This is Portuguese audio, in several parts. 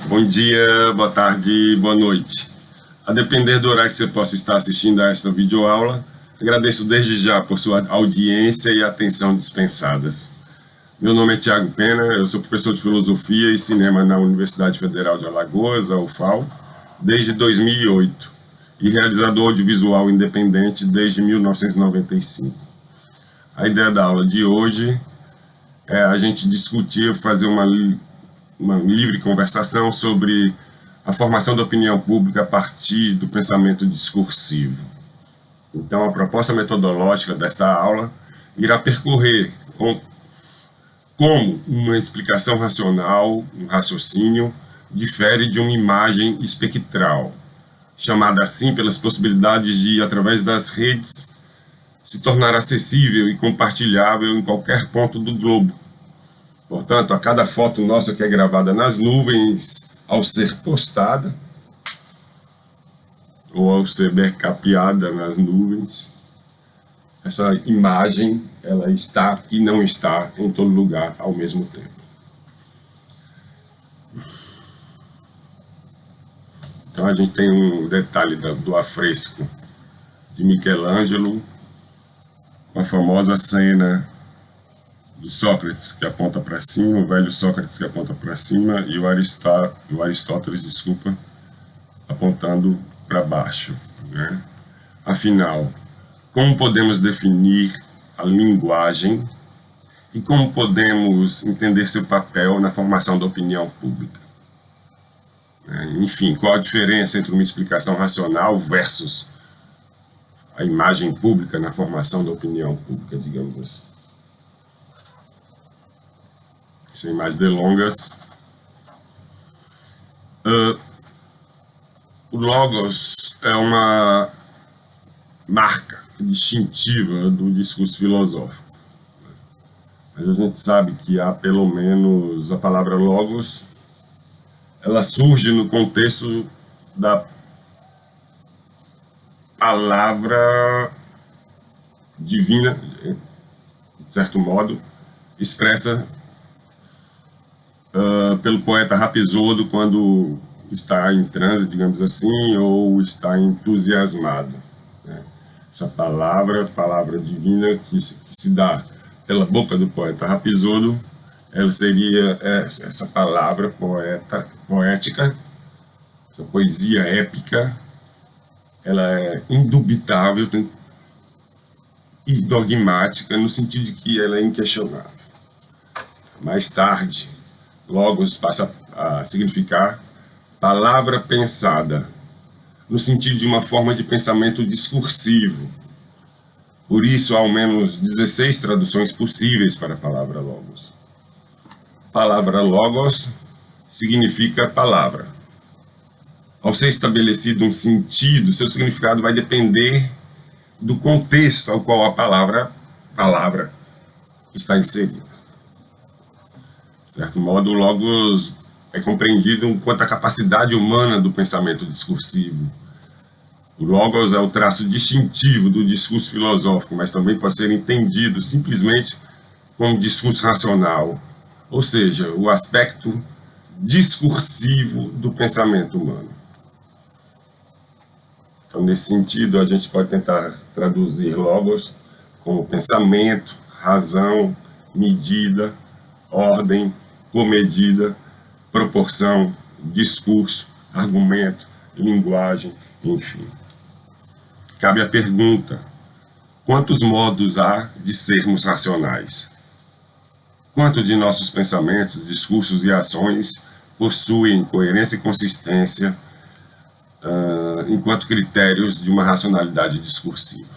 Bom dia, boa tarde, boa noite. A depender do horário que você possa estar assistindo a esta videoaula, agradeço desde já por sua audiência e atenção dispensadas. Meu nome é Thiago Pena, eu sou professor de Filosofia e Cinema na Universidade Federal de Alagoas, a UFAL, desde 2008 e realizador audiovisual independente desde 1995. A ideia da aula de hoje é a gente discutir, fazer uma livre conversação sobre a formação da opinião pública a partir do pensamento discursivo. Então, a proposta metodológica desta aula irá percorrer como uma explicação racional, um raciocínio, difere de uma imagem espectral, chamada assim pelas possibilidades de, através das redes, se tornar acessível e compartilhável em qualquer ponto do globo. Portanto, a cada foto nossa que é gravada nas nuvens, ao ser postada, ou ao ser backupada nas nuvens, essa imagem, ela está e não está em todo lugar ao mesmo tempo. Então a gente tem um detalhe do afresco de Michelangelo, com a famosa cena do Sócrates que aponta para cima, o velho Sócrates que aponta para cima e o Aristóteles, apontando para baixo, né? Afinal, como podemos definir a linguagem e como podemos entender seu papel na formação da opinião pública? Enfim, qual a diferença entre uma explicação racional versus a imagem pública na formação da opinião pública, digamos assim? Sem mais delongas, o Logos é uma marca distintiva do discurso filosófico. Mas a gente sabe que há pelo menos a palavra Logos, ela surge no contexto da palavra divina, de certo modo, expressa pelo poeta Rapsôdo quando está em transe, digamos assim, ou está entusiasmado, né? Essa palavra divina que se dá pela boca do poeta Rapsôdo, ela seria essa palavra poética, essa poesia épica, ela é indubitável e dogmática no sentido de que ela é inquestionável. Mais tarde, Logos passa a significar palavra pensada, no sentido de uma forma de pensamento discursivo. Por isso, há ao menos 16 traduções possíveis para a palavra Logos. Palavra Logos significa palavra. Ao ser estabelecido um sentido, seu significado vai depender do contexto ao qual a palavra está inserida. De certo modo, o Logos é compreendido enquanto a capacidade humana do pensamento discursivo. O Logos é o traço distintivo do discurso filosófico, mas também pode ser entendido simplesmente como discurso racional, ou seja, o aspecto discursivo do pensamento humano. Então, nesse sentido, a gente pode tentar traduzir Logos como pensamento, razão, medida, ordem, comedida, proporção, discurso, argumento, linguagem, enfim. Cabe a pergunta: quantos modos há de sermos racionais? Quanto de nossos pensamentos, discursos e ações possuem coerência e consistência enquanto critérios de uma racionalidade discursiva?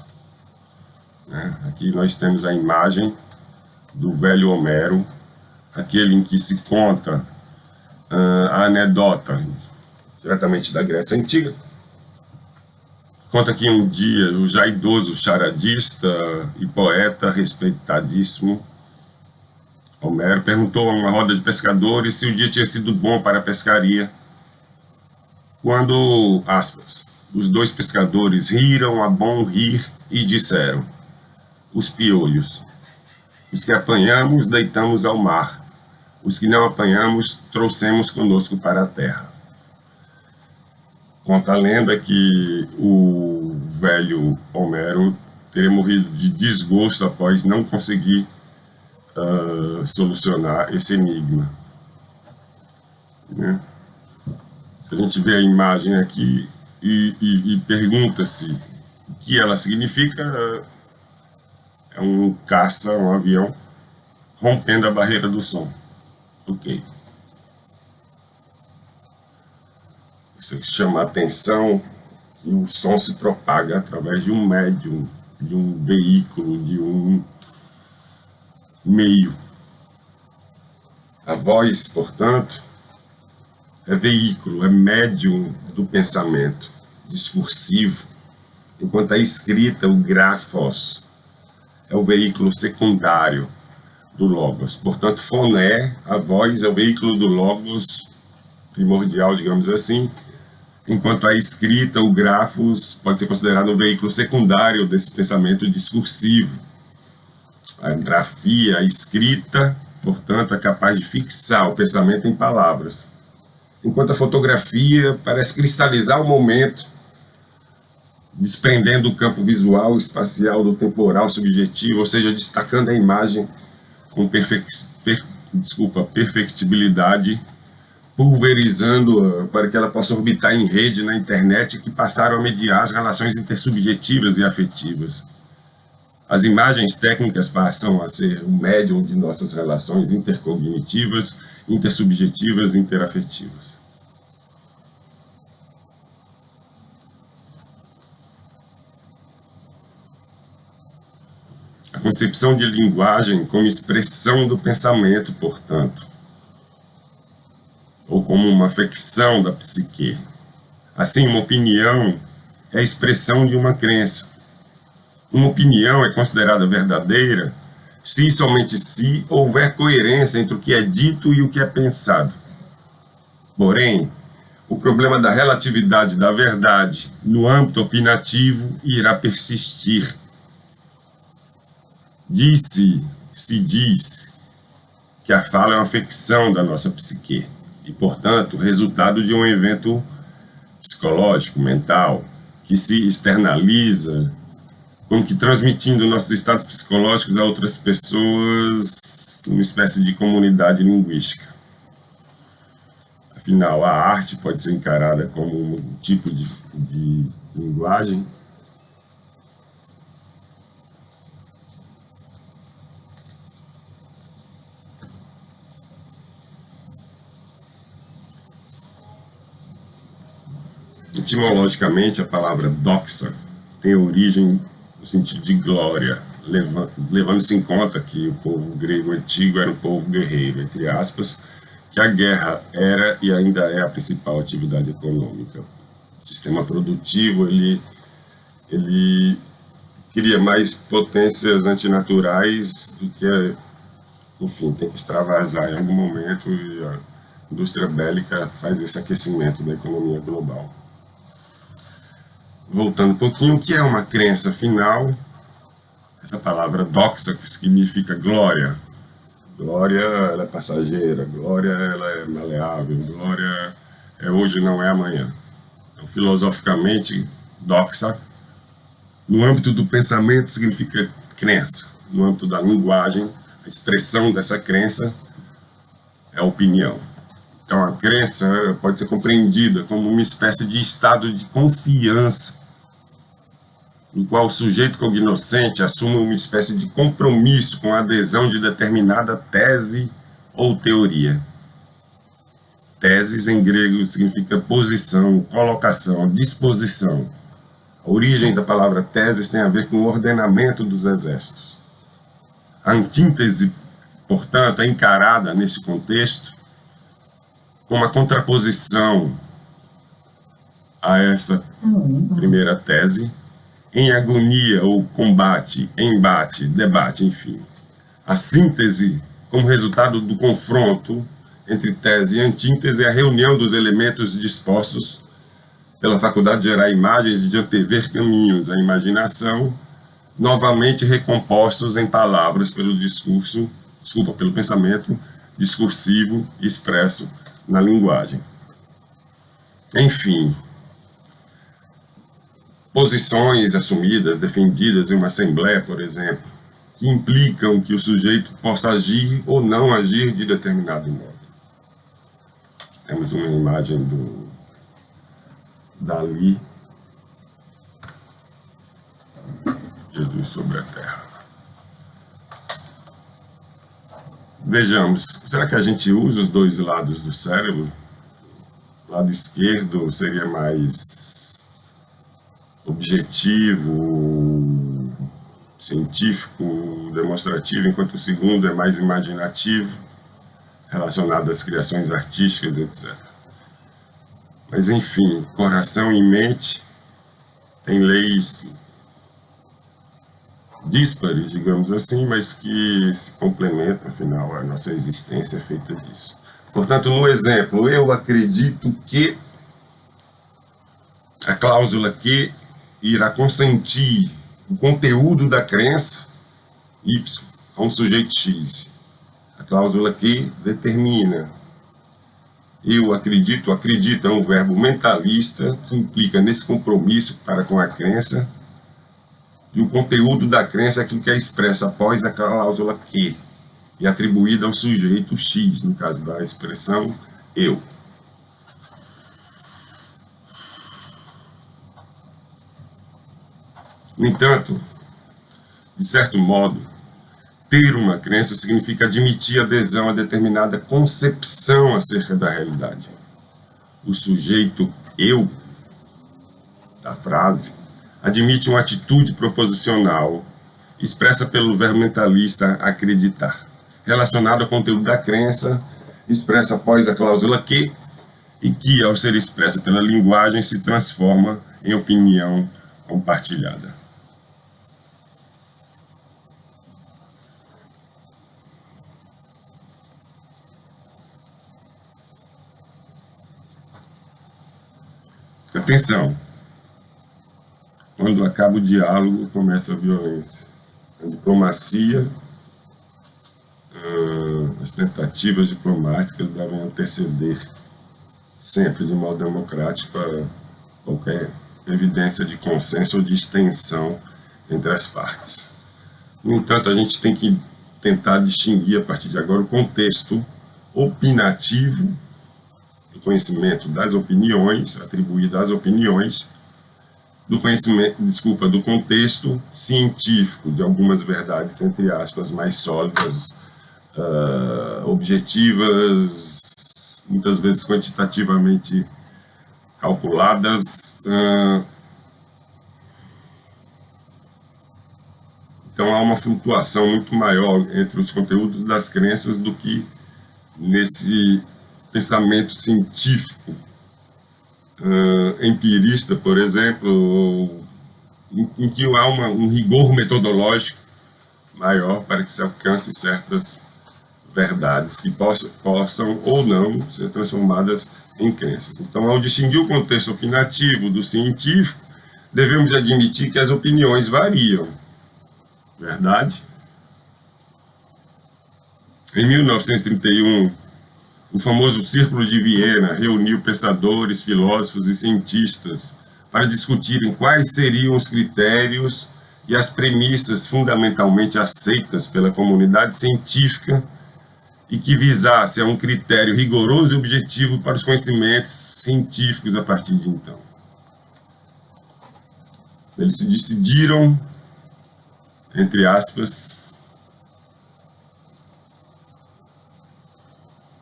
Aqui nós temos a imagem do velho Homero, aquele em que se conta a anedota diretamente da Grécia Antiga. Conta que um dia o já idoso charadista e poeta respeitadíssimo Homero perguntou a uma roda de pescadores se o dia tinha sido bom para a pescaria, quando, aspas, os dois pescadores riram a bom rir e disseram: os piolhos, os que apanhamos, deitamos ao mar, Os que não apanhamos, trouxemos conosco para a terra. Conta a lenda que o velho Homero teria morrido de desgosto após não conseguir solucionar esse enigma. Né? Se a gente vê a imagem aqui e pergunta-se o que ela significa, é um caça, um avião, rompendo a barreira do som. Ok. Isso chama a atenção que o som se propaga através de um médium, de um veículo, de um meio. A voz, portanto, é veículo, é médium do pensamento discursivo, enquanto a escrita, o grafos, é o veículo secundário do logos. Portanto, foné, a voz, é o veículo do logos primordial, digamos assim, enquanto a escrita, o grafos, pode ser considerado um veículo secundário desse pensamento discursivo. A grafia, a escrita, portanto, é capaz de fixar o pensamento em palavras, enquanto a fotografia parece cristalizar o momento, desprendendo o campo visual, espacial do temporal subjetivo, ou seja, destacando a imagem com perfectibilidade, pulverizando-a para que ela possa orbitar em rede na internet, que passaram a mediar as relações intersubjetivas e afetivas. As imagens técnicas passam a ser o médium de nossas relações intercognitivas, intersubjetivas e interafetivas. A concepção de linguagem como expressão do pensamento, portanto, ou como uma afecção da psique. Assim, uma opinião é a expressão de uma crença. Uma opinião é considerada verdadeira se somente se houver coerência entre o que é dito e o que é pensado. Porém, o problema da relatividade da verdade no âmbito opinativo irá persistir. Se diz que a fala é uma afecção da nossa psique e, portanto, resultado de um evento psicológico, mental, que se externaliza, como que transmitindo nossos estados psicológicos a outras pessoas, uma espécie de comunidade linguística. Afinal, a arte pode ser encarada como um tipo de linguagem. Etimologicamente, a palavra doxa tem origem no sentido de glória, levando-se em conta que o povo grego antigo era um povo guerreiro, entre aspas, que a guerra era e ainda é a principal atividade econômica. O sistema produtivo, ele cria mais potências antinaturais do que, enfim, tem que extravasar em algum momento, e a indústria bélica faz esse aquecimento da economia global. Voltando um pouquinho, o que é uma crença? Afinal, essa palavra doxa, que significa glória. Glória, ela é passageira, glória, ela é maleável, glória é hoje, não é amanhã. Então, filosoficamente, doxa, no âmbito do pensamento, significa crença. No âmbito da linguagem, a expressão dessa crença é a opinião. Então, a crença pode ser compreendida como uma espécie de estado de confiança, no qual o sujeito cognoscente assume uma espécie de compromisso com a adesão de determinada tese ou teoria. Teses, em grego, significa posição, colocação, disposição. A origem da palavra teses tem a ver com o ordenamento dos exércitos. A antítese, portanto, é encarada nesse contexto como a contraposição a essa primeira tese, em agonia ou combate, embate, debate, enfim. A síntese, como resultado do confronto entre tese e antítese, é a reunião dos elementos dispostos pela faculdade de gerar imagens e de antever caminhos, a imaginação, novamente recompostos em palavras pelo discurso, pelo pensamento, discursivo expresso na linguagem. Enfim, posições assumidas, defendidas em uma assembleia, por exemplo, que implicam que o sujeito possa agir ou não agir de determinado modo. Temos uma imagem do Dali, Jesus sobre a Terra. Vejamos, será que a gente usa os dois lados do cérebro? O lado esquerdo seria mais objetivo, científico, demonstrativo, enquanto o segundo é mais imaginativo, relacionado às criações artísticas, etc. Mas, enfim, coração e mente têm leis díspares, digamos assim, mas que se complementam, afinal, a nossa existência é feita disso. Portanto, no exemplo, eu acredito que a cláusula que irá consentir o conteúdo da crença Y a um sujeito X. A cláusula que determina eu acredito, acredita é um verbo mentalista que implica nesse compromisso para com a crença, e o conteúdo da crença é aquilo que é expresso após a cláusula que, e atribuída ao sujeito X, no caso da expressão eu. No entanto, de certo modo, ter uma crença significa admitir adesão a determinada concepção acerca da realidade. O sujeito eu, da frase, admite uma atitude proposicional expressa pelo verbo mentalista acreditar, relacionado ao conteúdo da crença, expressa após a cláusula que, e que, ao ser expressa pela linguagem, se transforma em opinião compartilhada. Atenção! Quando acaba o diálogo, começa a violência. A diplomacia, as tentativas diplomáticas devem anteceder, sempre de modo democrático, a qualquer evidência de consenso ou de extensão entre as partes. No entanto, a gente tem que tentar distinguir, a partir de agora, o contexto opinativo do conhecimento das opiniões, atribuído às opiniões, do contexto científico de algumas verdades, entre aspas, mais sólidas, objetivas, muitas vezes quantitativamente calculadas. Então há uma flutuação muito maior entre os conteúdos das crenças do que nesse pensamento científico empirista, por exemplo, em que há um rigor metodológico maior para que se alcance certas verdades que possam ou não ser transformadas em crenças. Então, ao distinguir o contexto opinativo do científico, devemos admitir que as opiniões variam. Verdade? Em 1931, o famoso Círculo de Viena reuniu pensadores, filósofos e cientistas para discutirem quais seriam os critérios e as premissas fundamentalmente aceitas pela comunidade científica e que visasse a um critério rigoroso e objetivo para os conhecimentos científicos a partir de então. Eles se decidiram, entre aspas,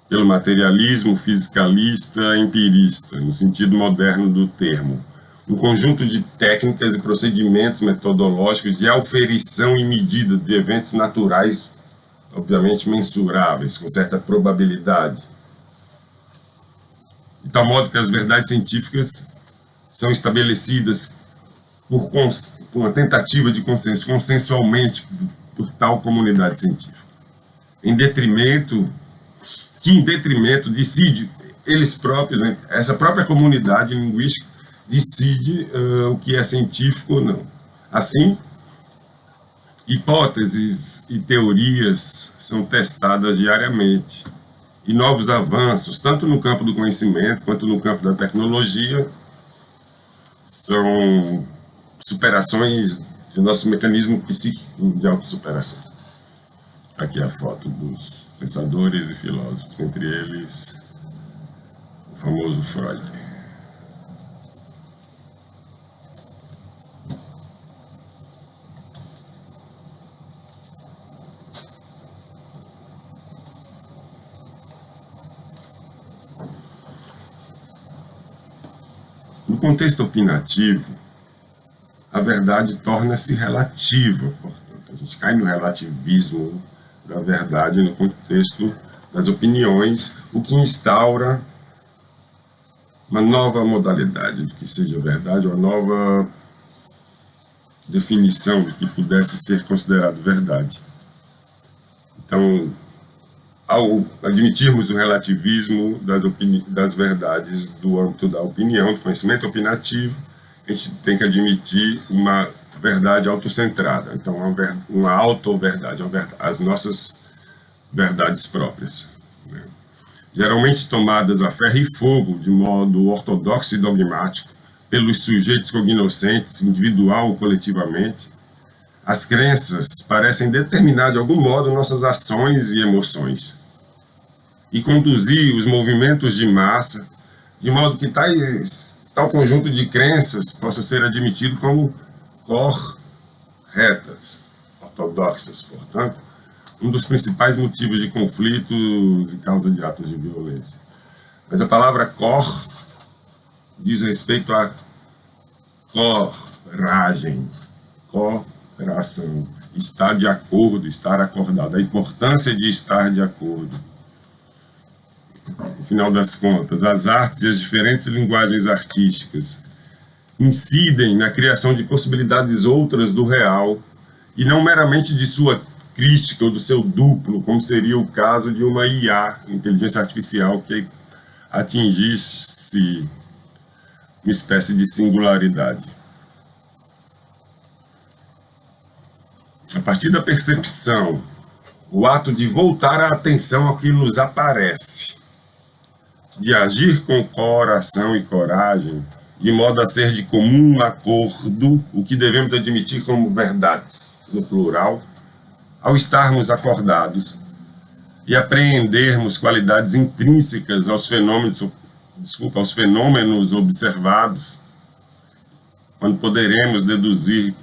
pelo materialismo fisicalista empirista, no sentido moderno do termo, um conjunto de técnicas e procedimentos metodológicos de auferição e medida de eventos naturais, obviamente mensuráveis, com certa probabilidade, de tal modo que as verdades científicas são estabelecidas por uma tentativa de consenso, consensualmente, por tal comunidade científica, em detrimento decide, eles próprios, né, essa própria comunidade linguística decide o que é científico ou não. Assim, hipóteses e teorias são testadas diariamente, e novos avanços, tanto no campo do conhecimento quanto no campo da tecnologia, são superações do nosso mecanismo psíquico de autossuperação. Aqui a foto dos pensadores e filósofos, entre eles o famoso Freud. No contexto opinativo, a verdade torna-se relativa, portanto, a gente cai no relativismo da verdade no contexto das opiniões, o que instaura uma nova modalidade do que seja verdade, uma nova definição do que pudesse ser considerado verdade. Então, ao admitirmos o relativismo das verdades do âmbito da opinião, do conhecimento opinativo, a gente tem que admitir uma verdade autocentrada, então uma auto-verdade, as nossas verdades próprias, né? Geralmente tomadas a ferro e fogo, de modo ortodoxo e dogmático, pelos sujeitos cognoscentes, individual ou coletivamente, as crenças parecem determinar de algum modo nossas ações e emoções, e conduzir os movimentos de massa, de modo que tal conjunto de crenças possa ser admitido como corretas, ortodoxas, portanto, um dos principais motivos de conflitos e causa de atos de violência. Mas a palavra cor diz respeito a coragem, coração, estar de acordo, estar acordado, a importância de estar de acordo. No final das contas, as artes e as diferentes linguagens artísticas incidem na criação de possibilidades outras do real e não meramente de sua crítica ou do seu duplo, como seria o caso de uma IA, inteligência artificial, que atingisse uma espécie de singularidade. A partir da percepção, o ato de voltar a atenção ao que nos aparece, de agir com coração e coragem, de modo a ser de comum acordo o que devemos admitir como verdades, no plural, ao estarmos acordados e apreendermos qualidades intrínsecas aos fenômenos observados, quando poderemos deduzir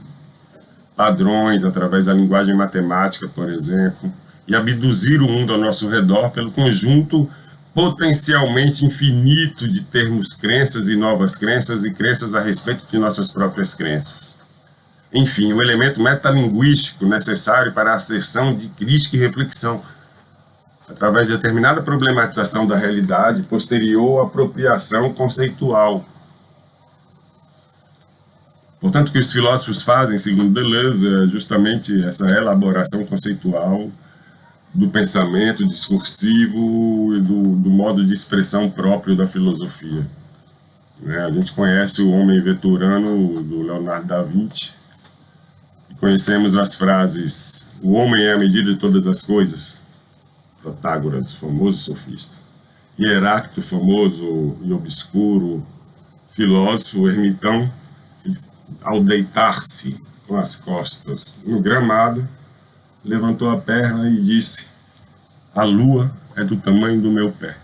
padrões através da linguagem matemática, por exemplo, e abduzir o mundo ao nosso redor pelo conjunto potencialmente infinito de termos crenças e novas crenças e crenças a respeito de nossas próprias crenças. Enfim, o elemento metalinguístico necessário para a asserção de crítica e reflexão, através de determinada problematização da realidade posterior à apropriação conceitual. Portanto, o que os filósofos fazem, segundo Deleuze, é justamente essa elaboração conceitual do pensamento discursivo e do modo de expressão próprio da filosofia. A gente conhece o Homem Veturano, do Leonardo da Vinci, e conhecemos as frases: o homem é a medida de todas as coisas, Protágoras, famoso sofista, e Heráclito, famoso e obscuro filósofo ermitão, ao deitar-se com as costas no gramado, levantou a perna e disse: a lua é do tamanho do meu pé.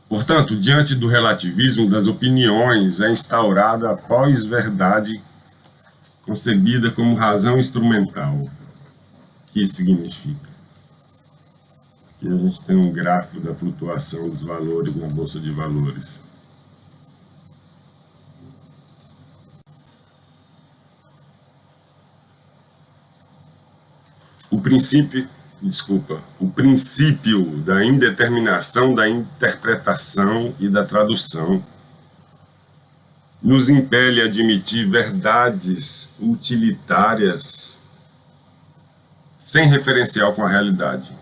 Portanto, diante do relativismo das opiniões, é instaurada a pós-verdade concebida como razão instrumental. O que isso significa? Aqui a gente tem um gráfico da flutuação dos valores na Bolsa de Valores. O princípio da indeterminação da interpretação e da tradução nos impele a admitir verdades utilitárias sem referencial com a realidade,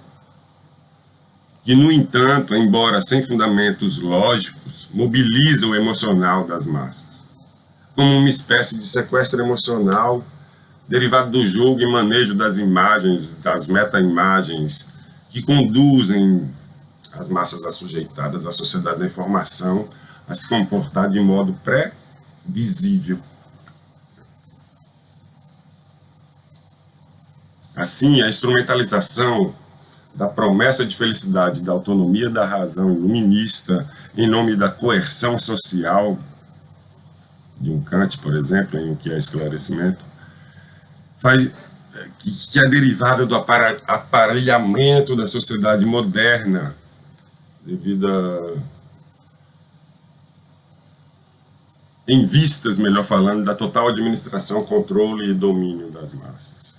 que, no entanto, embora sem fundamentos lógicos, mobiliza o emocional das massas, como uma espécie de sequestro emocional derivado do jogo e manejo das imagens, das meta-imagens, que conduzem as massas assujeitadas à sociedade da informação a se comportar de modo previsível. Assim, a instrumentalização da promessa de felicidade, da autonomia da razão iluminista, em nome da coerção social, de um Kant, por exemplo, em O que é Esclarecimento, que é derivada do aparelhamento da sociedade moderna, devido em vistas, melhor falando, da total administração, controle e domínio das massas.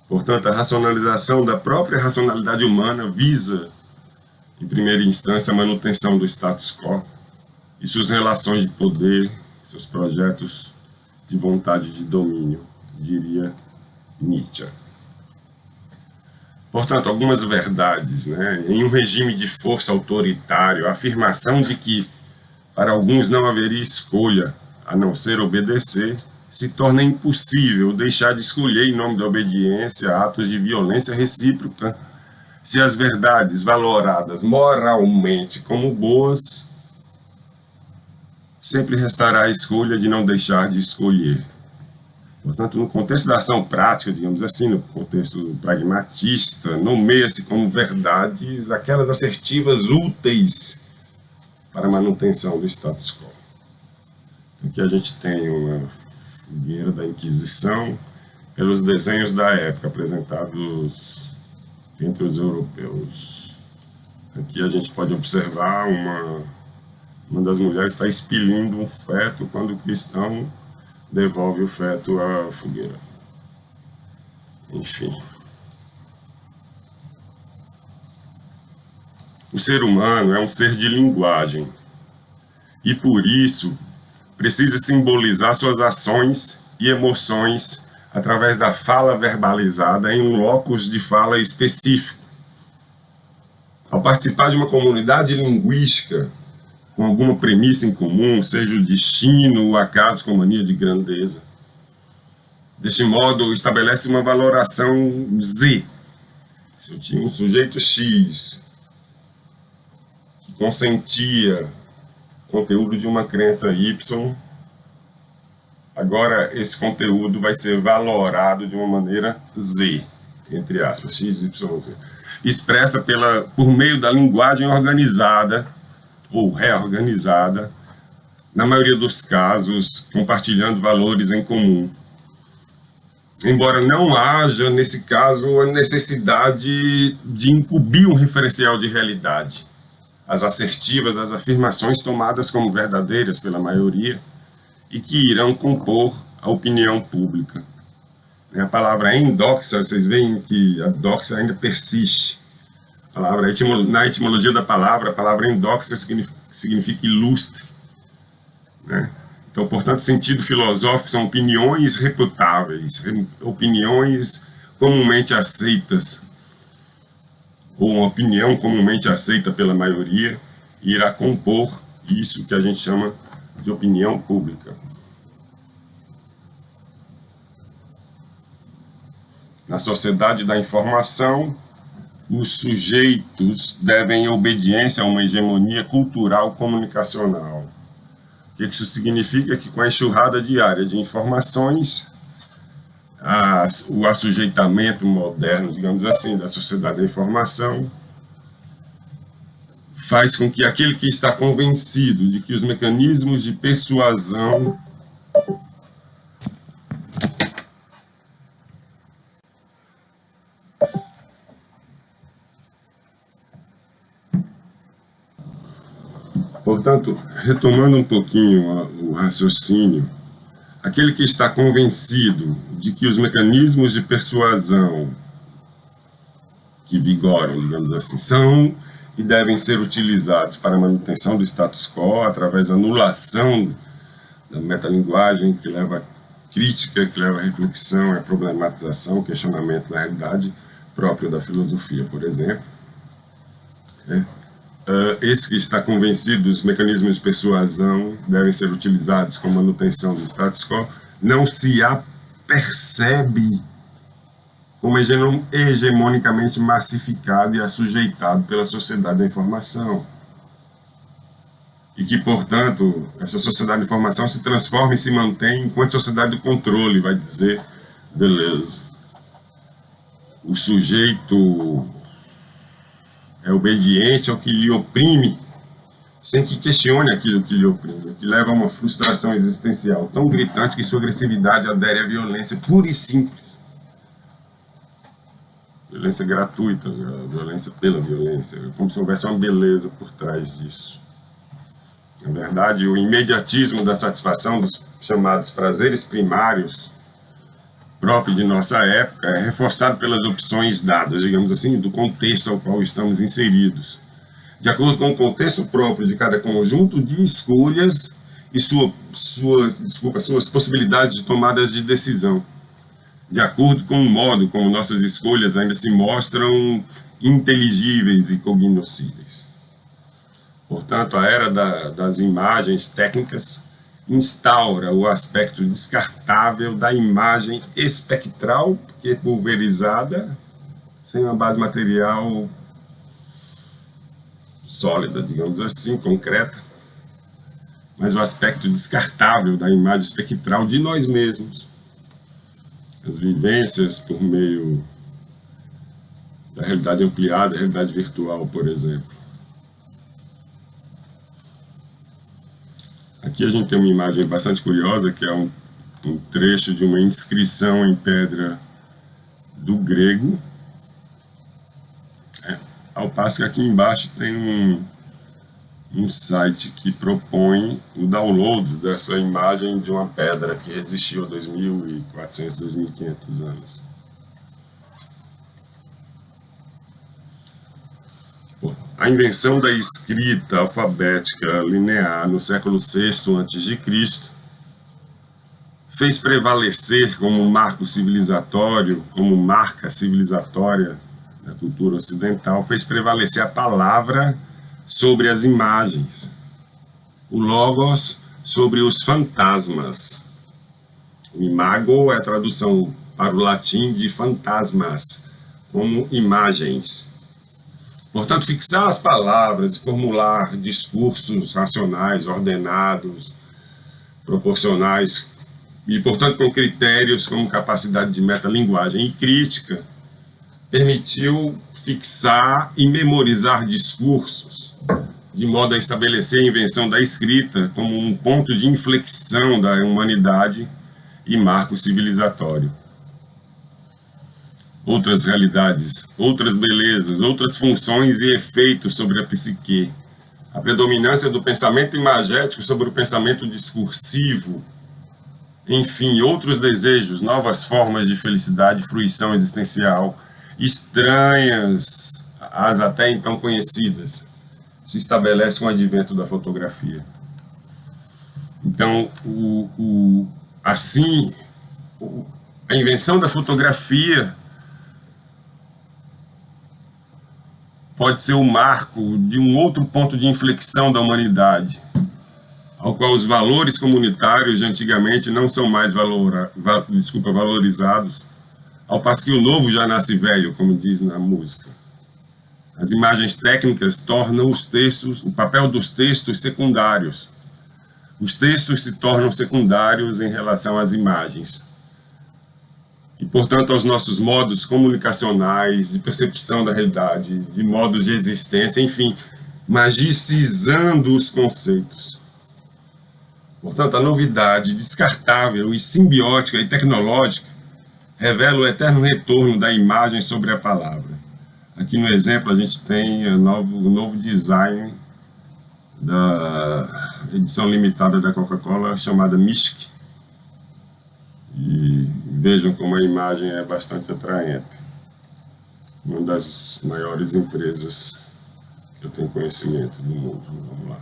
Portanto, a racionalização da própria racionalidade humana visa, em primeira instância, a manutenção do status quo e suas relações de poder, seus projetos de vontade de domínio, diria Nietzsche. Portanto, algumas verdades, né? Em um regime de força autoritário, a afirmação de que para alguns não haveria escolha a não ser obedecer, se torna impossível deixar de escolher em nome da obediência atos de violência recíproca, se as verdades valoradas moralmente como boas, sempre restará a escolha de não deixar de escolher. Portanto, no contexto da ação prática, digamos assim, no contexto pragmatista, nomeia-se como verdades aquelas assertivas úteis para a manutenção do status quo. Aqui a gente tem uma fogueira da Inquisição pelos desenhos da época apresentados entre os europeus. Aqui a gente pode observar uma das mulheres está expelindo um feto quando o cristão devolve o feto à fogueira. Enfim. O ser humano é um ser de linguagem e, por isso, precisa simbolizar suas ações e emoções através da fala verbalizada em um locus de fala específico. Ao participar de uma comunidade linguística com alguma premissa em comum, seja o destino, o acaso com mania de grandeza, deste modo estabelece uma valoração Z. Se eu tinha um sujeito X que consentia conteúdo de uma crença Y, agora esse conteúdo vai ser valorado de uma maneira Z, entre aspas, X, Y, Z, expressa por meio da linguagem organizada ou reorganizada, na maioria dos casos, compartilhando valores em comum. Embora não haja, nesse caso, a necessidade de incumbir um referencial de realidade. As assertivas, as afirmações tomadas como verdadeiras pela maioria e que irão compor a opinião pública. A palavra endoxa, vocês veem que a doxa ainda persiste. Na etimologia da palavra, a palavra endoxa significa ilustre. Né? Então, portanto, sentido filosófico são opiniões reputáveis, opiniões comumente aceitas, ou uma opinião comumente aceita pela maioria, e irá compor isso que a gente chama de opinião pública. Na sociedade da informação, os sujeitos devem obediência a uma hegemonia cultural comunicacional. O que isso significa? Que com a enxurrada diária de informações, o assujeitamento moderno, digamos assim, da sociedade da informação, faz com que aquele que está convencido de que os mecanismos de persuasão Portanto, retomando um pouquinho o raciocínio, aquele que está convencido de que os mecanismos de persuasão que vigoram, digamos assim, são e devem ser utilizados para a manutenção do status quo através da anulação da metalinguagem que leva à crítica, que leva à reflexão, à problematização, ao questionamento da realidade próprio da filosofia, por exemplo. Esse que está convencido dos mecanismos de persuasão devem ser utilizados com manutenção do status quo, não se percebe como hegemonicamente massificado e assujeitado pela sociedade da informação. E que, portanto, essa sociedade da informação se transforma e se mantém enquanto sociedade do controle, vai dizer, beleza. O sujeito é obediente ao que lhe oprime, sem que questione aquilo que lhe oprime, que leva a uma frustração existencial tão gritante que sua agressividade adere à violência pura e simples. Violência gratuita, violência pela violência, como se houvesse uma beleza por trás disso. Na verdade, o imediatismo da satisfação dos chamados prazeres primários, próprio de nossa época, é reforçado pelas opções dadas, digamos assim, do contexto ao qual estamos inseridos, de acordo com o contexto próprio de cada conjunto de escolhas e suas possibilidades de tomadas de decisão, de acordo com o modo como nossas escolhas ainda se mostram inteligíveis e cognoscíveis. Portanto, a era das imagens técnicas instaura o aspecto descartável da imagem espectral, que é pulverizada, sem uma base material sólida, digamos assim, concreta, mas o aspecto descartável da imagem espectral de nós mesmos. As vivências por meio da realidade ampliada, realidade virtual, por exemplo. Aqui a gente tem uma imagem bastante curiosa, que é um trecho de uma inscrição em pedra do grego, ao passo que aqui embaixo tem um site que propõe o download dessa imagem de uma pedra que resistiu a 2.400, 2.500 anos. A invenção da escrita alfabética linear no século VI a.C. fez prevalecer como marco civilizatório, como marca civilizatória da cultura ocidental, fez prevalecer a palavra sobre as imagens, o logos sobre os fantasmas. O imago é a tradução para o latim de fantasmas, como imagens. Portanto, fixar as palavras, formular discursos racionais, ordenados, proporcionais, e, portanto, com critérios como capacidade de metalinguagem e crítica, permitiu fixar e memorizar discursos, de modo a estabelecer a invenção da escrita como um ponto de inflexão da humanidade e marco civilizatório. Outras realidades, outras belezas, outras funções e efeitos sobre a psique, a predominância do pensamento imagético sobre o pensamento discursivo, enfim, outros desejos, novas formas de felicidade e fruição existencial, estranhas às até então conhecidas, se estabelece com o advento da fotografia. Então, a invenção da fotografia pode ser o marco de um outro ponto de inflexão da humanidade, ao qual os valores comunitários de antigamente não são mais valorizados, ao passo que o novo já nasce velho, como diz na música. As imagens técnicas tornam o papel dos textos secundários. Os textos se tornam secundários em relação às imagens. E, portanto, aos nossos modos comunicacionais, de percepção da realidade, de modos de existência, enfim, magicizando os conceitos. Portanto, a novidade descartável e simbiótica e tecnológica revela o eterno retorno da imagem sobre a palavra. Aqui no exemplo a gente tem o novo design da edição limitada da Coca-Cola, chamada Mystic. E vejam como a imagem é bastante atraente. Uma das maiores empresas que eu tenho conhecimento do mundo. Vamos lá.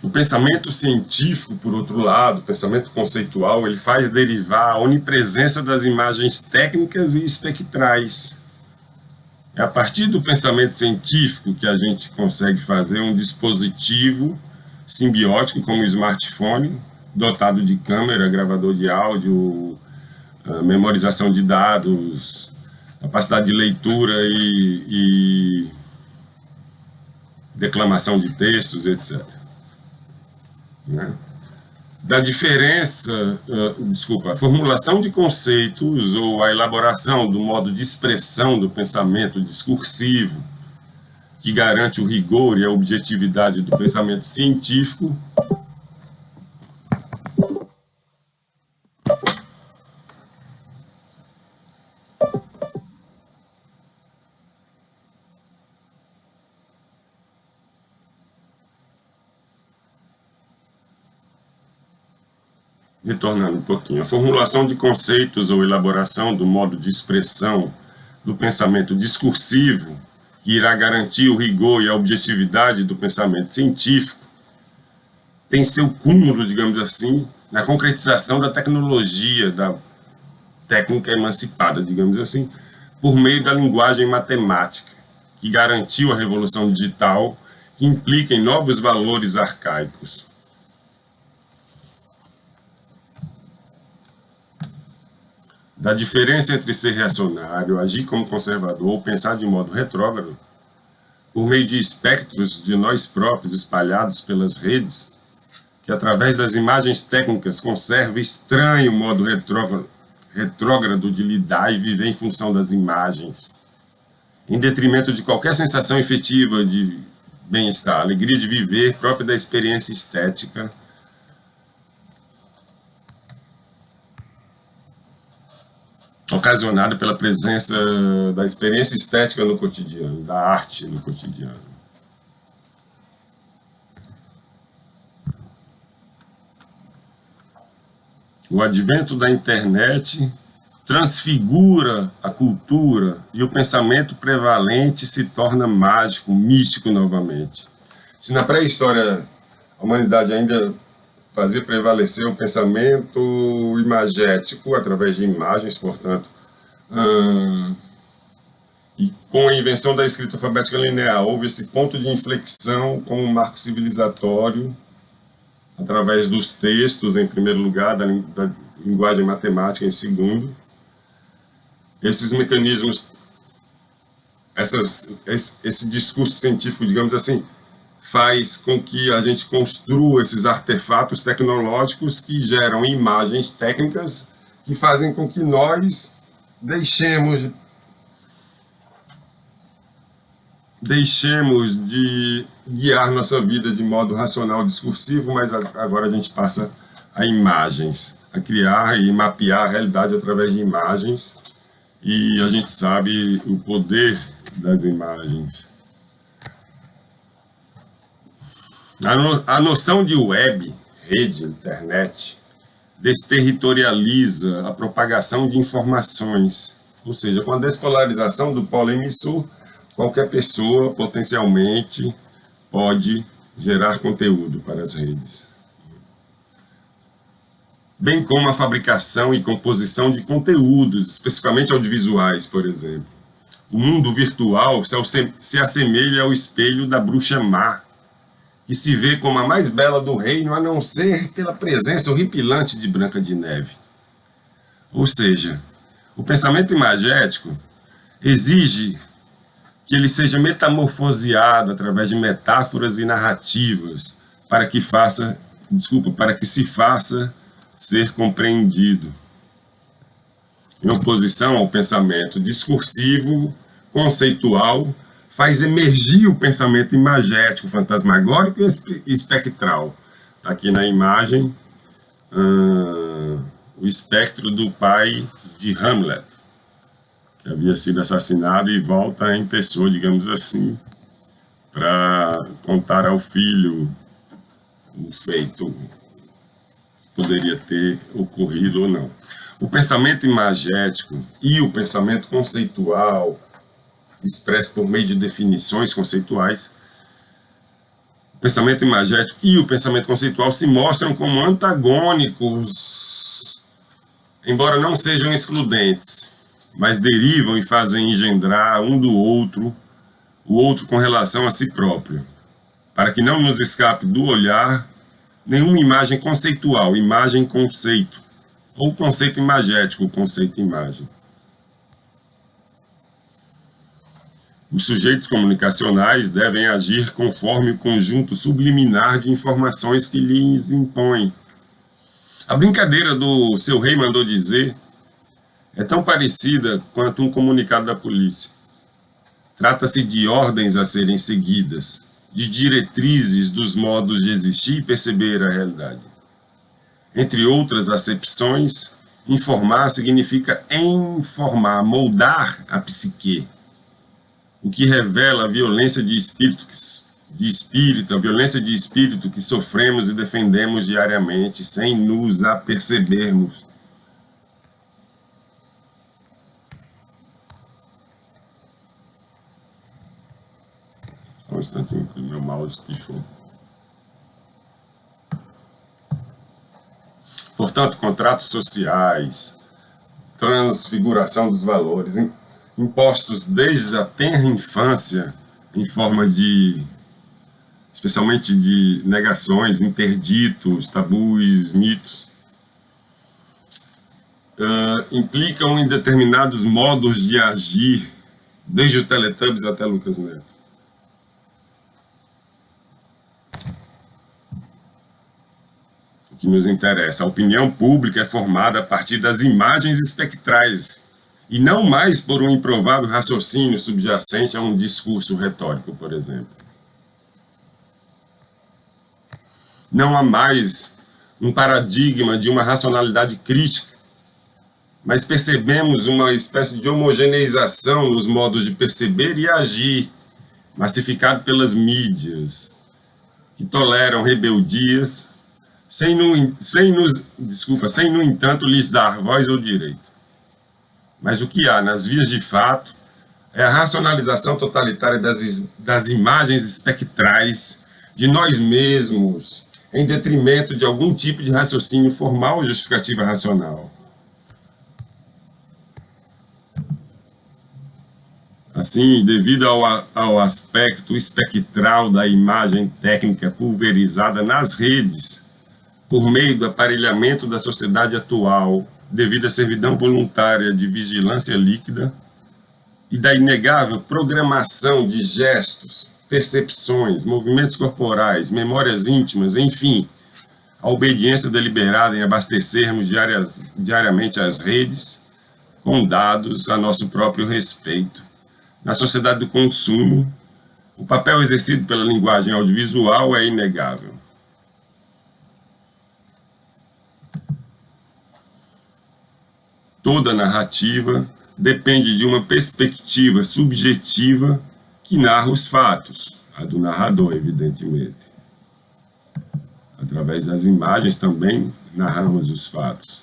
O pensamento científico, por outro lado, o pensamento conceitual, ele faz derivar a onipresença das imagens técnicas e espectrais. É a partir do pensamento científico que a gente consegue fazer um dispositivo simbiótico como o smartphone, dotado de câmera, gravador de áudio, memorização de dados, capacidade de leitura e declamação de textos, etc. Né? Da diferença, a formulação de conceitos ou a elaboração do modo de expressão do pensamento discursivo que garante o rigor e a objetividade do pensamento científico retornando um pouquinho, a formulação de conceitos ou elaboração do modo de expressão do pensamento discursivo, que irá garantir o rigor e a objetividade do pensamento científico, tem seu cúmulo, digamos assim, na concretização da tecnologia, da técnica emancipada, digamos assim, por meio da linguagem matemática, que garantiu a revolução digital, que implica em novos valores arcaicos. Da diferença entre ser reacionário, agir como conservador ou pensar de modo retrógrado, por meio de espectros de nós próprios espalhados pelas redes, que através das imagens técnicas conserva estranho modo retrógrado de lidar e viver em função das imagens, em detrimento de qualquer sensação efetiva de bem-estar, alegria de viver própria da experiência estética, ocasionada pela presença da experiência estética no cotidiano, da arte no cotidiano. O advento da internet transfigura a cultura e o pensamento prevalente se torna mágico, místico novamente. Se na pré-história a humanidade ainda fazia prevalecer o pensamento imagético através de imagens, portanto, e com a invenção da escrita alfabética linear, houve esse ponto de inflexão como um marco civilizatório, através dos textos, em primeiro lugar, da linguagem matemática, em segundo. Esses mecanismos, esse discurso científico, digamos assim, faz com que a gente construa esses artefatos tecnológicos que geram imagens técnicas que fazem com que nós deixemos de guiar nossa vida de modo racional discursivo, mas agora a gente passa a imagens, a criar e mapear a realidade através de imagens, e a gente sabe o poder das imagens. A noção de web, rede, internet, desterritorializa a propagação de informações, ou seja, com a despolarização do polo emissor, qualquer pessoa potencialmente pode gerar conteúdo para as redes. Bem como a fabricação e composição de conteúdos, especificamente audiovisuais, por exemplo. O mundo virtual se assemelha ao espelho da bruxa má, que se vê como a mais bela do reino, a não ser pela presença horripilante de Branca de Neve. Ou seja, o pensamento imagético exige que ele seja metamorfoseado através de metáforas e narrativas para que se faça ser compreendido. Em oposição ao pensamento discursivo, conceitual, faz emergir o pensamento imagético, fantasmagórico e espectral. Está aqui na imagem o espectro do pai de Hamlet, que havia sido assassinado e volta em pessoa, digamos assim, para contar ao filho o feito que poderia ter ocorrido ou não. O pensamento imagético e o pensamento conceitual, expresso por meio de definições conceituais, o pensamento imagético e o pensamento conceitual se mostram como antagônicos, embora não sejam excludentes, mas derivam e fazem engendrar um do outro, o outro com relação a si próprio, para que não nos escape do olhar nenhuma imagem conceitual, imagem-conceito, ou conceito imagético, conceito-imagem. Os sujeitos comunicacionais devem agir conforme o conjunto subliminar de informações que lhes impõem. A brincadeira do seu rei mandou dizer é tão parecida quanto um comunicado da polícia. Trata-se de ordens a serem seguidas, de diretrizes dos modos de existir e perceber a realidade. Entre outras acepções, informar significa informar, moldar a psique, o que revela a violência de espírito, a violência de espírito que sofremos e defendemos diariamente, sem nos apercebermos. Só um instantinho que o meu mouse pifou. Portanto, contratos sociais, transfiguração dos valores, impostos desde a tenra infância, em forma de, especialmente de negações, interditos, tabus, mitos, implicam em determinados modos de agir, desde o Teletubbies até Lucas Neto. O que nos interessa, a opinião pública é formada a partir das imagens espectrais, e não mais por um improvável raciocínio subjacente a um discurso retórico, por exemplo. Não há mais um paradigma de uma racionalidade crítica, mas percebemos uma espécie de homogeneização nos modos de perceber e agir, massificado pelas mídias, que toleram rebeldias, sem, no entanto, lhes dar voz ou direito. Mas o que há nas vias de fato é a racionalização totalitária das imagens espectrais de nós mesmos, em detrimento de algum tipo de raciocínio formal ou justificativa racional. Assim, devido ao aspecto espectral da imagem técnica pulverizada nas redes, por meio do aparelhamento da sociedade atual, devido à servidão voluntária de vigilância líquida e da inegável programação de gestos, percepções, movimentos corporais, memórias íntimas, enfim, a obediência deliberada em abastecermos diariamente as redes com dados a nosso próprio respeito. Na sociedade do consumo, o papel exercido pela linguagem audiovisual é inegável. Toda narrativa depende de uma perspectiva subjetiva que narra os fatos, a do narrador, evidentemente. Através das imagens também narramos os fatos.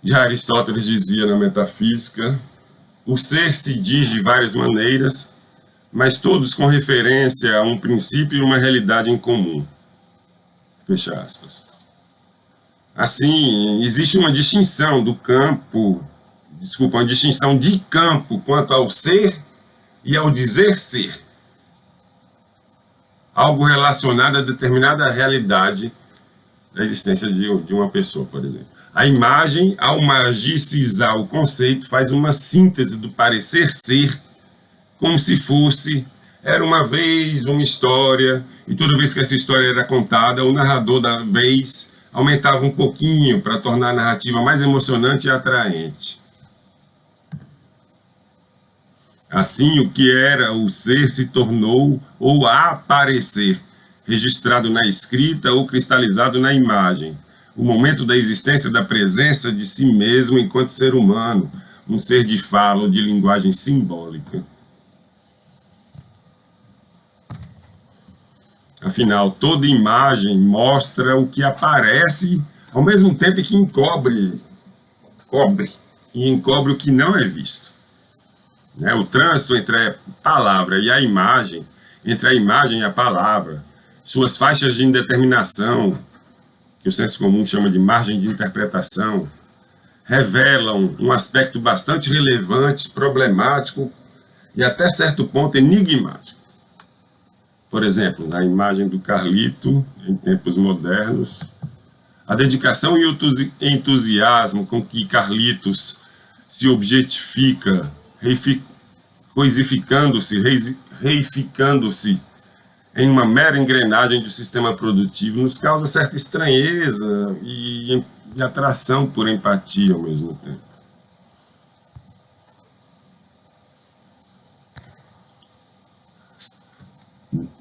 Já Aristóteles dizia na Metafísica, o ser se diz de várias maneiras, mas todos com referência a um princípio e uma realidade em comum. Fecha aspas. Assim, existe uma distinção uma distinção de campo quanto ao ser e ao dizer ser. Algo relacionado a determinada realidade da existência de uma pessoa, por exemplo. A imagem, ao magicizar o conceito, faz uma síntese do parecer ser, como se fosse, era uma vez uma história, e toda vez que essa história era contada, o narrador da vez aumentava um pouquinho para tornar a narrativa mais emocionante e atraente. Assim, o que era o ser se tornou ou aparecer, registrado na escrita ou cristalizado na imagem. O momento da existência da presença de si mesmo enquanto ser humano, um ser de fala ou de linguagem simbólica. Afinal, toda imagem mostra o que aparece, ao mesmo tempo que encobre o que não é visto. O trânsito entre a palavra e a imagem, entre a imagem e a palavra, suas faixas de indeterminação, que o senso comum chama de margem de interpretação, revelam um aspecto bastante relevante, problemático e até certo ponto enigmático. Por exemplo, na imagem do Carlito, em tempos modernos, a dedicação e o entusiasmo com que Carlitos se objetifica, coisificando-se, reificando-se em uma mera engrenagem do sistema produtivo, nos causa certa estranheza e atração por empatia ao mesmo tempo.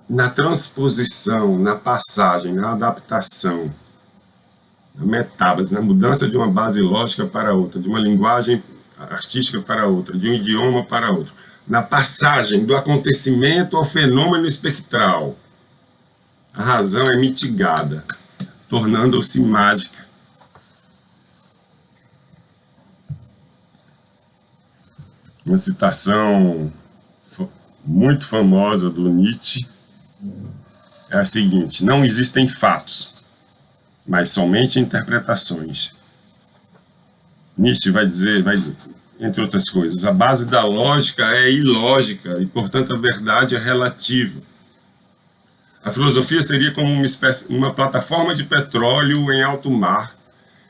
Na transposição, na passagem, na adaptação, na metábase, na mudança de uma base lógica para outra, de uma linguagem artística para outra, de um idioma para outro, na passagem do acontecimento ao fenômeno espectral, a razão é mitigada, tornando-se mágica. Uma citação muito famosa do Nietzsche é a seguinte: não existem fatos, mas somente interpretações. Nietzsche vai dizer, entre outras coisas, a base da lógica é ilógica e, portanto, a verdade é relativa. A filosofia seria como uma plataforma de petróleo em alto mar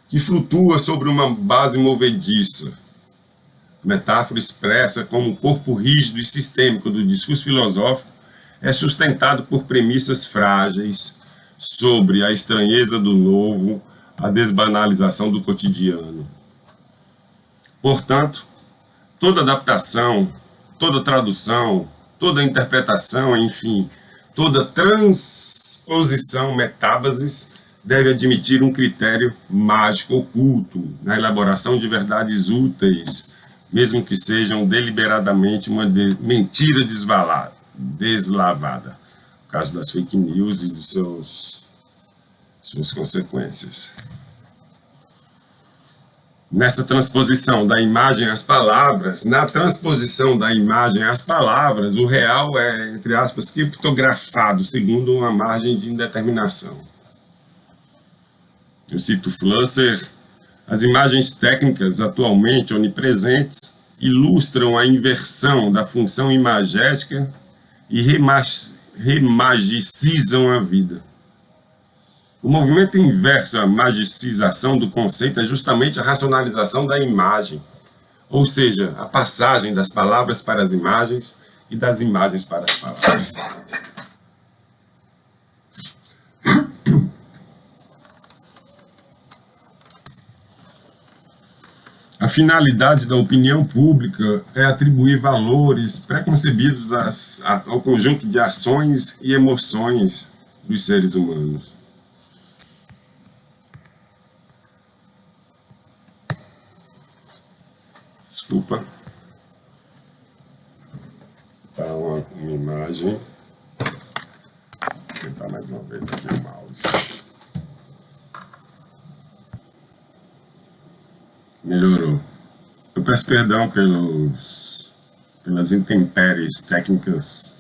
que flutua sobre uma base movediça. A metáfora expressa como o corpo rígido e sistêmico do discurso filosófico é sustentado por premissas frágeis sobre a estranheza do novo, a desbanalização do cotidiano. Portanto, toda adaptação, toda tradução, toda interpretação, enfim, toda transposição, metábases, deve admitir um critério mágico oculto na elaboração de verdades úteis, mesmo que sejam deliberadamente uma mentira deslavada. No caso das fake news e de suas consequências. Nessa transposição da imagem às palavras, na transposição da imagem às palavras, o real é, entre aspas, criptografado, segundo uma margem de indeterminação. Eu cito Flusser: as imagens técnicas atualmente onipresentes ilustram a inversão da função imagética e remagicizam a vida. O movimento inverso à magicização do conceito é justamente a racionalização da imagem, ou seja, a passagem das palavras para as imagens e das imagens para as palavras. A finalidade da opinião pública é atribuir valores preconcebidos ao conjunto de ações e emoções dos seres humanos. Desculpa. Tá uma imagem. Vou tentar mais uma vez aqui o mouse. Melhorou. Eu peço perdão pelas intempéries técnicas,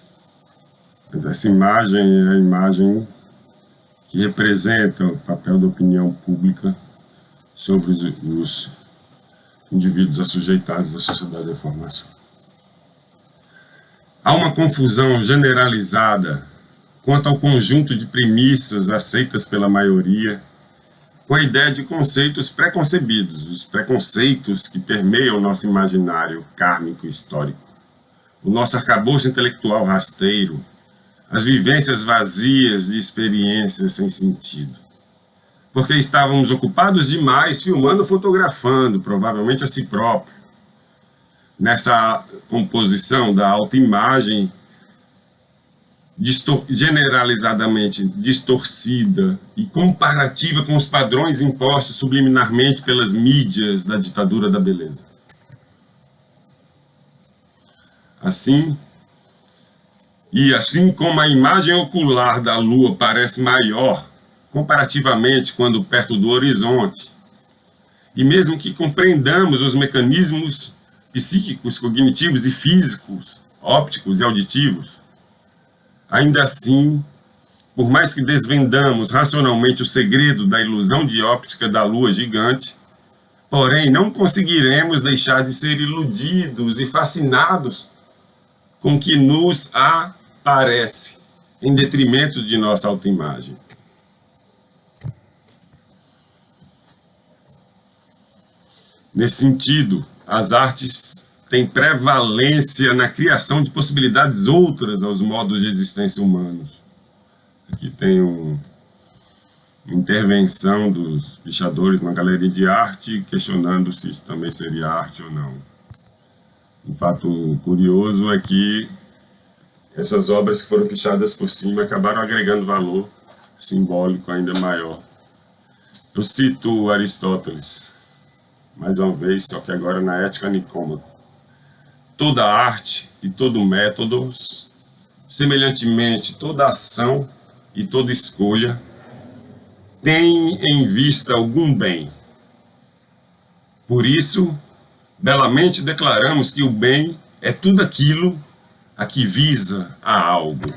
mas essa imagem é a imagem que representa o papel da opinião pública sobre os indivíduos assujeitados à sociedade da informação. Há uma confusão generalizada quanto ao conjunto de premissas aceitas pela maioria, com a ideia de conceitos preconcebidos, os preconceitos que permeiam o nosso imaginário kármico e histórico, o nosso arcabouço intelectual rasteiro, as vivências vazias de experiências sem sentido. Porque estávamos ocupados demais filmando, fotografando, provavelmente a si próprio. Nessa composição da autoimagem generalizadamente distorcida e comparativa com os padrões impostos subliminarmente pelas mídias da ditadura da beleza. Assim como a imagem ocular da Lua parece maior comparativamente quando perto do horizonte, e mesmo que compreendamos os mecanismos psíquicos, cognitivos e físicos, ópticos e auditivos, ainda assim, por mais que desvendamos racionalmente o segredo da ilusão de óptica da Lua gigante, porém não conseguiremos deixar de ser iludidos e fascinados com que nos aparece, em detrimento de nossa autoimagem. Nesse sentido, as artes têm prevalência na criação de possibilidades outras aos modos de existência humanos. Aqui tem uma intervenção dos pichadores numa galeria de arte, questionando se isso também seria arte ou não. Um fato curioso é que essas obras que foram pichadas por cima acabaram agregando valor simbólico ainda maior. Eu cito Aristóteles, mais uma vez, só que agora na Ética Nicômaco. Toda arte e todo método, semelhantemente toda ação e toda escolha, tem em vista algum bem. Por isso, belamente declaramos que o bem é tudo aquilo a que visa a algo.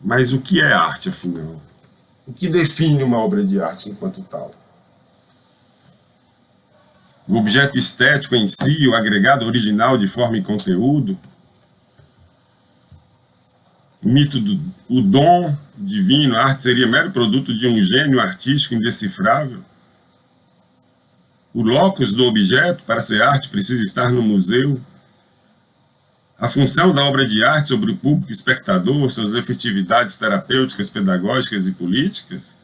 Mas o que é arte, afinal? O que define uma obra de arte enquanto tal? O objeto estético em si, o agregado original de forma e conteúdo, o mito o dom divino, a arte seria mero produto de um gênio artístico indecifrável? O locus do objeto, para ser arte, precisa estar no museu? A função da obra de arte sobre o público espectador, suas efetividades terapêuticas, pedagógicas e políticas?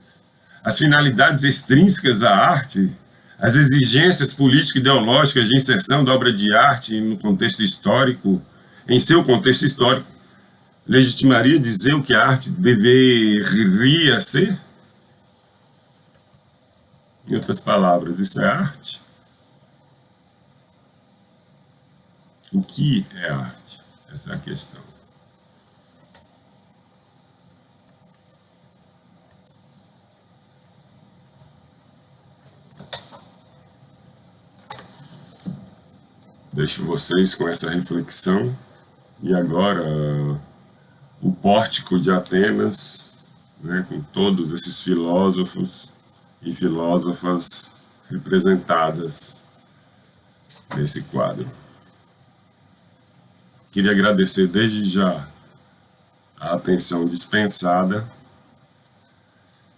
As finalidades extrínsecas à arte? As exigências político-ideológicas de inserção da obra de arte no contexto histórico, em seu contexto histórico, legitimaria dizer o que a arte deveria ser? Em outras palavras, isso é arte? O que é arte? Essa é a questão. Deixo vocês com essa reflexão. E agora, o pórtico de Atenas, né, com todos esses filósofos e filósofas representadas nesse quadro. Queria agradecer desde já a atenção dispensada,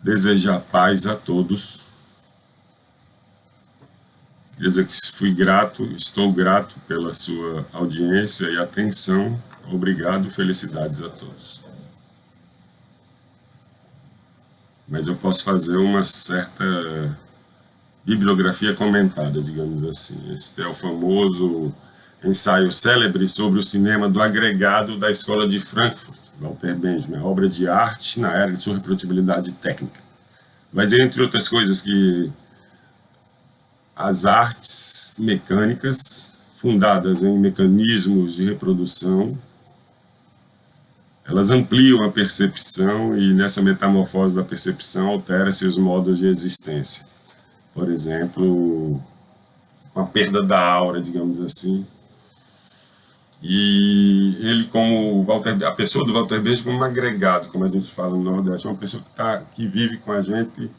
desejar paz a todos. Quer dizer que fui grato, estou grato pela sua audiência e atenção. Obrigado, felicidades a todos. Mas eu posso fazer uma certa bibliografia comentada, digamos assim. Este é o famoso ensaio célebre sobre o cinema do agregado da Escola de Frankfurt, Walter Benjamin, obra de arte na era de sua reprodutibilidade técnica. Vai dizer, entre outras coisas, que as artes mecânicas, fundadas em mecanismos de reprodução, elas ampliam a percepção e, nessa metamorfose da percepção, altera-se os modos de existência. Por exemplo, com a perda da aura, digamos assim. E ele, como a pessoa do Walter Benjamin, como um agregado, como a gente fala no Nordeste, é uma pessoa que vive com a gente,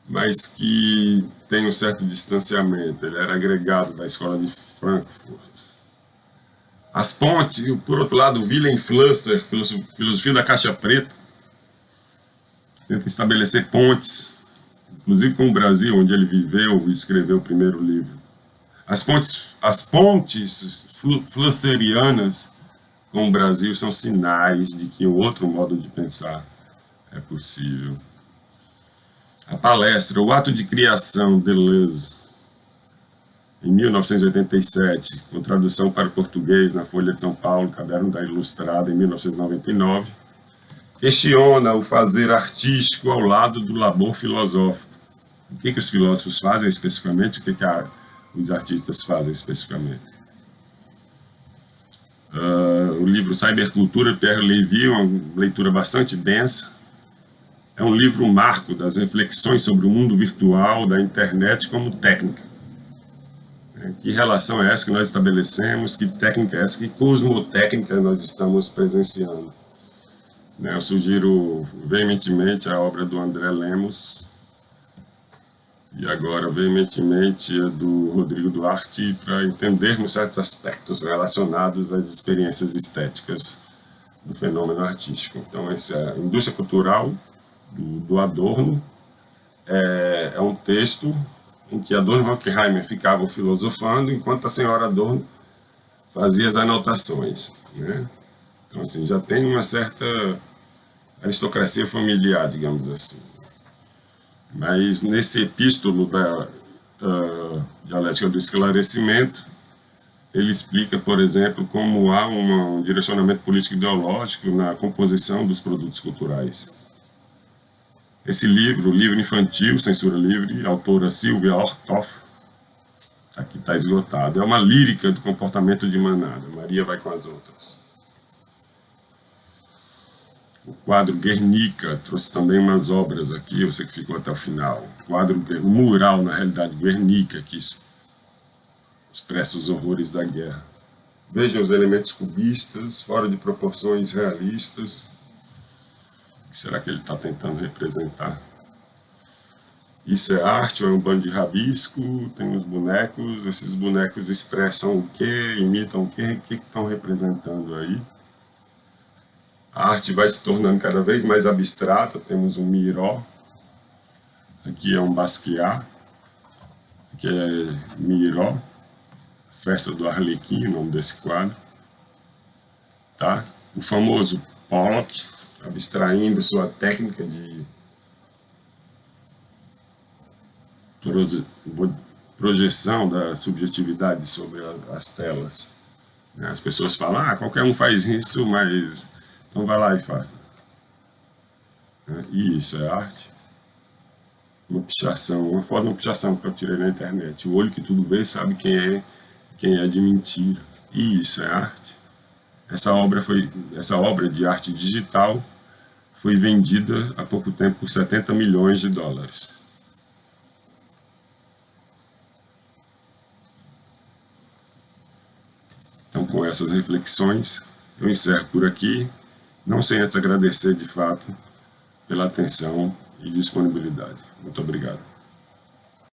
mas que tem um certo distanciamento. Ele era agregado da Escola de Frankfurt. As pontes, por outro lado, o Wilhelm Flusser, filosofia da caixa preta, tenta estabelecer pontes, inclusive com o Brasil, onde ele viveu e escreveu o primeiro livro. As pontes flusserianas com o Brasil são sinais de que um outro modo de pensar é possível. A palestra, o ato de criação, Deleuze, em 1987, com tradução para o português na Folha de São Paulo, Caderno da Ilustrada, em 1999, questiona o fazer artístico ao lado do labor filosófico. O que os filósofos fazem especificamente, o que os artistas fazem especificamente. O livro Cybercultura, Pierre Levy, uma leitura bastante densa. É um livro marco das reflexões sobre o mundo virtual, da internet como técnica. Que relação é essa que nós estabelecemos? Que técnica é essa? Que cosmotécnica nós estamos presenciando? Eu sugiro veementemente a obra do André Lemos, E agora, veementemente, é do Rodrigo Duarte, para entendermos certos aspectos relacionados às experiências estéticas do fenômeno artístico. Então, essa é a indústria cultural do Adorno. É um texto em que Adorno e Horkheimer ficavam filosofando, enquanto a senhora Adorno fazia as anotações, né? Então, assim, já tem uma certa aristocracia familiar, digamos assim. Mas nesse epístolo da dialética do esclarecimento, ele explica, por exemplo, como há um direcionamento político-ideológico na composição dos produtos culturais. Esse livro, livro infantil, Censura Livre, autora Silvia Orthoff, aqui está esgotado. É uma lírica do comportamento de manada. Maria vai com as outras. O quadro Guernica trouxe também umas obras aqui, você que ficou até o final. O mural, na realidade, Guernica, que expressa os horrores da guerra. Vejam os elementos cubistas, fora de proporções realistas. O que será que ele está tentando representar? Isso é arte ou é um bando de rabisco? Tem os bonecos, esses bonecos expressam o quê? Imitam o quê? O que estão representando aí? A arte vai se tornando cada vez mais abstrata. Temos um Miró, aqui é um Basquiat, aqui é Miró, Festa do Arlequim, o nome desse quadro. Tá? O famoso Pollock, abstraindo sua técnica de projeção da subjetividade sobre as telas. As pessoas falam, qualquer um faz isso, mas então vai lá e faça. E isso é arte. Uma pichação, uma forma de pichação que eu tirei na internet. O olho que tudo vê sabe quem é de mentira. E isso é arte. Essa obra de arte digital foi vendida há pouco tempo por 70 milhões de dólares. Então, com essas reflexões, eu encerro por aqui, não sem antes agradecer de fato pela atenção e disponibilidade. Muito obrigado.